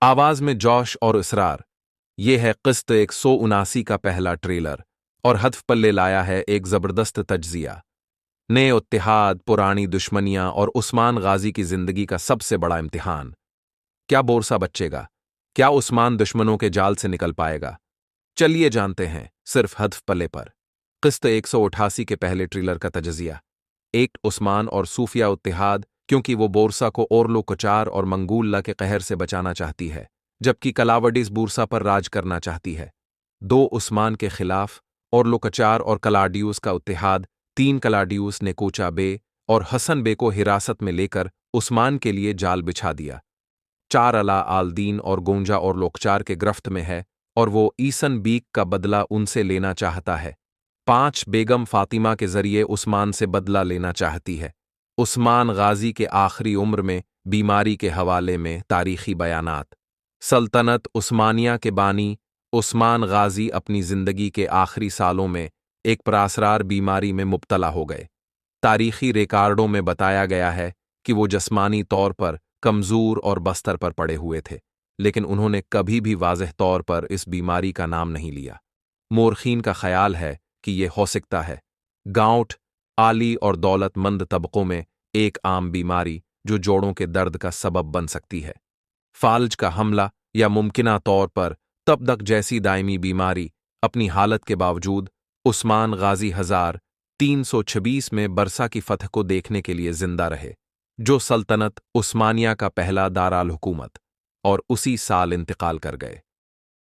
आवाज में जोश और इसरार। ये है क़िस्त 179 का पहला ट्रेलर और हदफ पल्ले लाया है एक ज़बरदस्त तज्ज़िया। नए इत्तेहाद, पुरानी दुश्मनियां और उस्मान गाजी की जिंदगी का सबसे बड़ा इम्तिहान। क्या बोरसा बचेगा? क्या उस्मान दुश्मनों के जाल से निकल पाएगा? चलिए जानते हैं सिर्फ हदफ पल्ले पर। क़िस्त 188 के पहले ट्रेलर का तजज़िया। एक उस्मान और सूफिया इत्तेहाद, क्योंकि वो बोरसा को ओरलो कचार और मंगूल्ला के कहर से बचाना चाहती है, जबकि कलावडिस बोरसा पर राज करना चाहती है। दो उस्मान के खिलाफ ओरलो कचार और कलाडियूस का इत्तेहाद। 3 कलाडियूस ने कोचा बे और हसन बे को हिरासत में लेकर उस्मान के लिए जाल बिछा दिया। 4 अला आल दीन और गोंजा और लोकचार के गिरफ्त में है और वो ईसन बीक का बदला उनसे लेना चाहता है। 5 बेगम फातिमा के जरिए उस्मान से बदला लेना चाहती है। उस्मान गाजी के आखिरी उम्र में बीमारी के हवाले में तारीखी बयानात। सल्तनत उस्मानिया के बानी उस्मान गाजी अपनी जिंदगी के आखिरी सालों में एक परासरार बीमारी में मुब्तला हो गए। तारीखी रिकॉर्डों में बताया गया है कि वो जिस्मानी तौर पर कमजोर और बस्तर पर पड़े हुए थे, लेकिन उन्होंने कभी भी वाज़ेह तौर पर इस बीमारी का नाम नहीं लिया। मोरखीन का ख्याल है कि ये हो सकता है गांठ, आली और दौलतमंद तबकों में एक आम बीमारी जो जोड़ों के दर्द का सबब बन सकती है। फाल्ज का हमला या मुमकिना तौर पर तबदक जैसी दायमी बीमारी। अपनी हालत के बावजूद उस्मान गाजी 1326 में बरसा की फतह को देखने के लिए जिंदा रहे, जो सल्तनत उस्मानिया का पहला दाराल हुकूमत, और उसी साल इंतकाल कर गए।